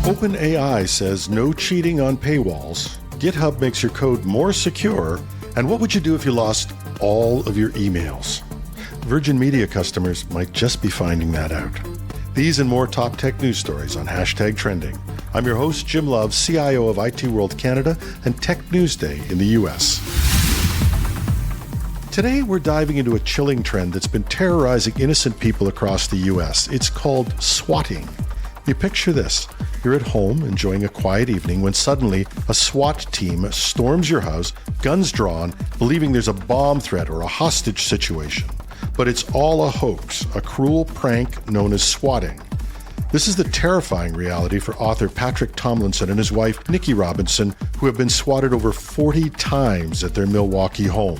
OpenAI says no cheating on paywalls. GitHub makes your code more secure. And what would you do if you lost all of your emails? Virgin Media customers might just be finding that out. These and more top tech news stories on #trending. I'm your host, Jim Love, CIO of IT World Canada and Tech News Day in the US. Today, we're diving into a chilling trend that's been terrorizing innocent people across the US. It's called swatting. You picture this. You're at home enjoying a quiet evening when suddenly a SWAT team storms your house, guns drawn, believing there's a bomb threat or a hostage situation. But it's all a hoax, a cruel prank known as swatting. This is the terrifying reality for author Patrick Tomlinson and his wife Nikki Robinson, who have been swatted over 40 times at their Milwaukee home.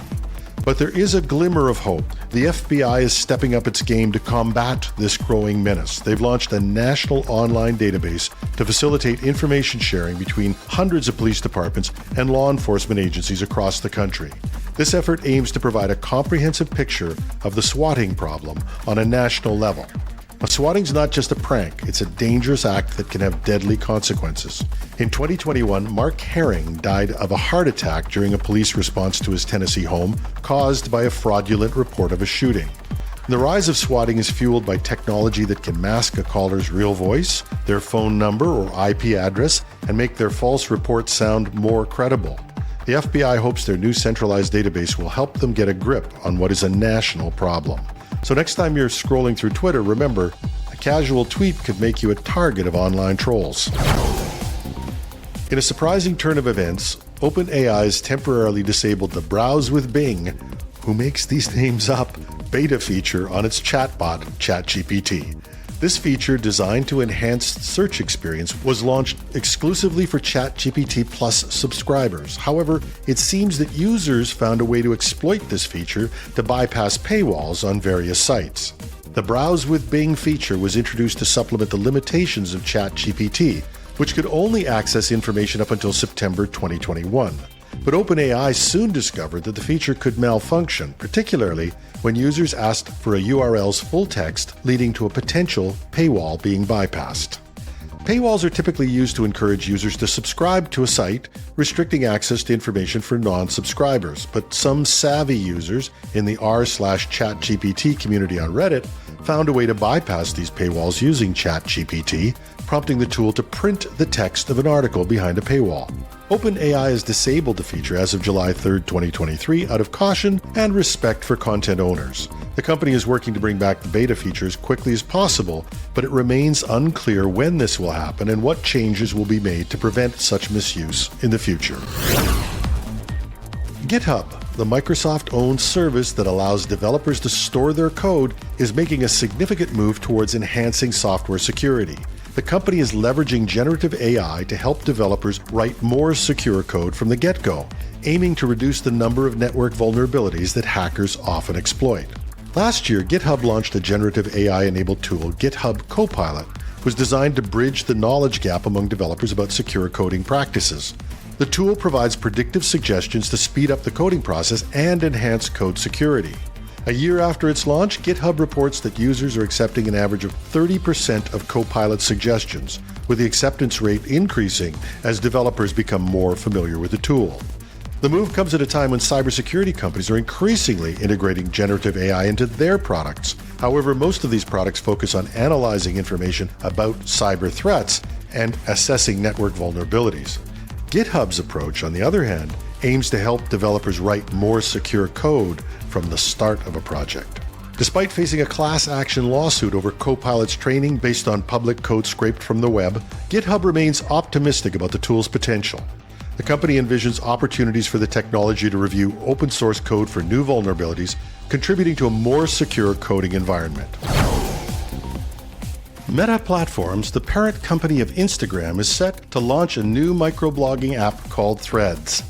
But there is a glimmer of hope. The FBI is stepping up its game to combat this growing menace. They've launched a national online database to facilitate information sharing between hundreds of police departments and law enforcement agencies across the country. This effort aims to provide a comprehensive picture of the swatting problem on a national level. Now, swatting's not just a prank, it's a dangerous act that can have deadly consequences. In 2021, Mark Herring died of a heart attack during a police response to his Tennessee home caused by a fraudulent report of a shooting. The rise of swatting is fueled by technology that can mask a caller's real voice, their phone number or IP address, and make their false reports sound more credible. The FBI hopes their new centralized database will help them get a grip on what is a national problem. So next time you're scrolling through Twitter, remember, a casual tweet could make you a target of online trolls. In a surprising turn of events, OpenAI has temporarily disabled the Browse with Bing, who makes these names up, beta feature on its chatbot, ChatGPT. This feature, designed to enhance search experience, was launched exclusively for ChatGPT Plus subscribers. However, it seems that users found a way to exploit this feature to bypass paywalls on various sites. The Browse with Bing feature was introduced to supplement the limitations of ChatGPT, which could only access information up until September 2021. But OpenAI soon discovered that the feature could malfunction, particularly when users asked for a URL's full text, leading to a potential paywall being bypassed. Paywalls are typically used to encourage users to subscribe to a site, restricting access to information for non-subscribers. But some savvy users in the r/ChatGPT community on Reddit found a way to bypass these paywalls using ChatGPT, prompting the tool to print the text of an article behind a paywall. OpenAI has disabled the feature as of July 3, 2023, out of caution and respect for content owners. The company is working to bring back the beta feature as quickly as possible, but it remains unclear when this will happen and what changes will be made to prevent such misuse in the future. GitHub, the Microsoft-owned service that allows developers to store their code, is making a significant move towards enhancing software security. The company is leveraging generative AI to help developers write more secure code from the get-go, aiming to reduce the number of network vulnerabilities that hackers often exploit. Last year, GitHub launched a generative AI-enabled tool, GitHub Copilot, was designed to bridge the knowledge gap among developers about secure coding practices. The tool provides predictive suggestions to speed up the coding process and enhance code security. A year after its launch, GitHub reports that users are accepting an average of 30% of Copilot suggestions, with the acceptance rate increasing as developers become more familiar with the tool. The move comes at a time when cybersecurity companies are increasingly integrating generative AI into their products. However, most of these products focus on analyzing information about cyber threats and assessing network vulnerabilities. GitHub's approach, on the other hand, aims to help developers write more secure code from the start of a project. Despite facing a class action lawsuit over Copilot's training based on public code scraped from the web, GitHub remains optimistic about the tool's potential. The company envisions opportunities for the technology to review open source code for new vulnerabilities, contributing to a more secure coding environment. Meta Platforms, the parent company of Instagram, is set to launch a new microblogging app called Threads.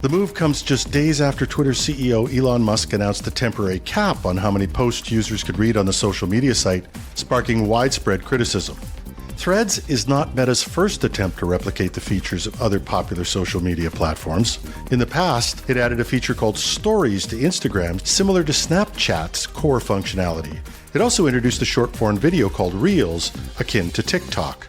The move comes just days after Twitter CEO Elon Musk announced a temporary cap on how many posts users could read on the social media site, sparking widespread criticism. Threads is not Meta's first attempt to replicate the features of other popular social media platforms. In the past, it added a feature called Stories to Instagram, similar to Snapchat's core functionality. It also introduced a short-form video called Reels, akin to TikTok.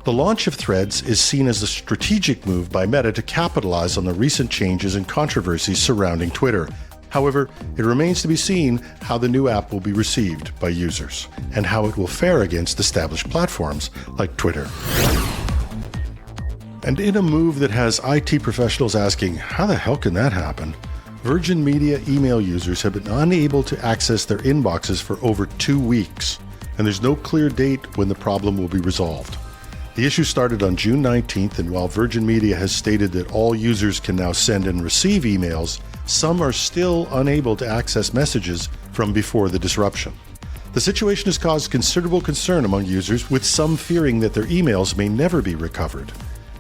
The launch of Threads is seen as a strategic move by Meta to capitalize on the recent changes and controversies surrounding Twitter. However, it remains to be seen how the new app will be received by users and how it will fare against established platforms like Twitter. And in a move that has IT professionals asking, how the hell can that happen? Virgin Media email users have been unable to access their inboxes for over 2 weeks, and there's no clear date when the problem will be resolved. The issue started on June 19th, and while Virgin Media has stated that all users can now send and receive emails, some are still unable to access messages from before the disruption. The situation has caused considerable concern among users, with some fearing that their emails may never be recovered.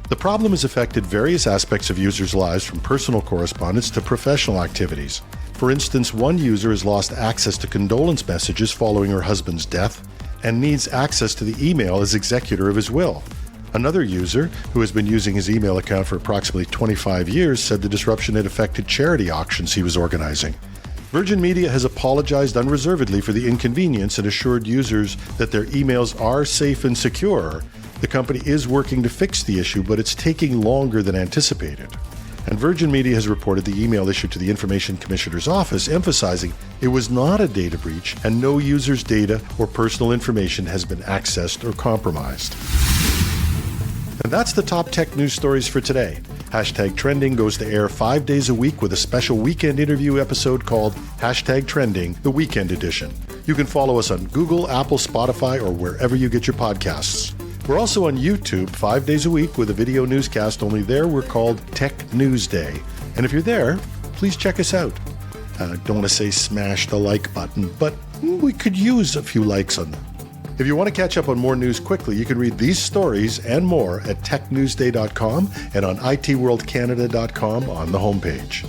The problem has affected various aspects of users' lives, from personal correspondence to professional activities. For instance, one user has lost access to condolence messages following her husband's death and needs access to the email as executor of his will. Another user, who has been using his email account for approximately 25 years, said the disruption had affected charity auctions he was organizing. Virgin Media has apologized unreservedly for the inconvenience and assured users that their emails are safe and secure. The company is working to fix the issue, but it's taking longer than anticipated. And Virgin Media has reported the email issued to the Information Commissioner's office, emphasizing it was not a data breach and no user's data or personal information has been accessed or compromised. And that's the top tech news stories for today. Hashtag Trending goes to air 5 days a week with a special weekend interview episode called Hashtag Trending, the Weekend Edition. You can follow us on Google, Apple, Spotify, or wherever you get your podcasts. We're also on YouTube 5 days a week with a video newscast, only there we're called Tech News Day. And if you're there, please check us out. Don't want to say smash the like button, but we could use a few likes on them. If you want to catch up on more news quickly, you can read these stories and more at technewsday.com and on itworldcanada.com on the homepage.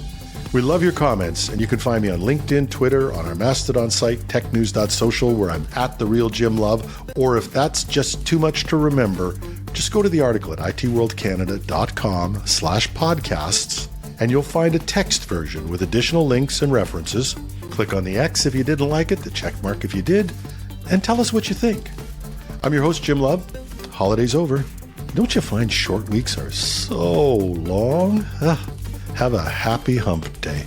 We love your comments, and you can find me on LinkedIn, Twitter, on our Mastodon site, technews.social, where I'm at @TheRealJimLove, or if that's just too much to remember, just go to the article at itworldcanada.com/podcasts, and you'll find a text version with additional links and references. Click on the X if you didn't like it, the check mark if you did, and tell us what you think. I'm your host, Jim Love. Holiday's over. Don't you find short weeks are so long? Have a happy hump day.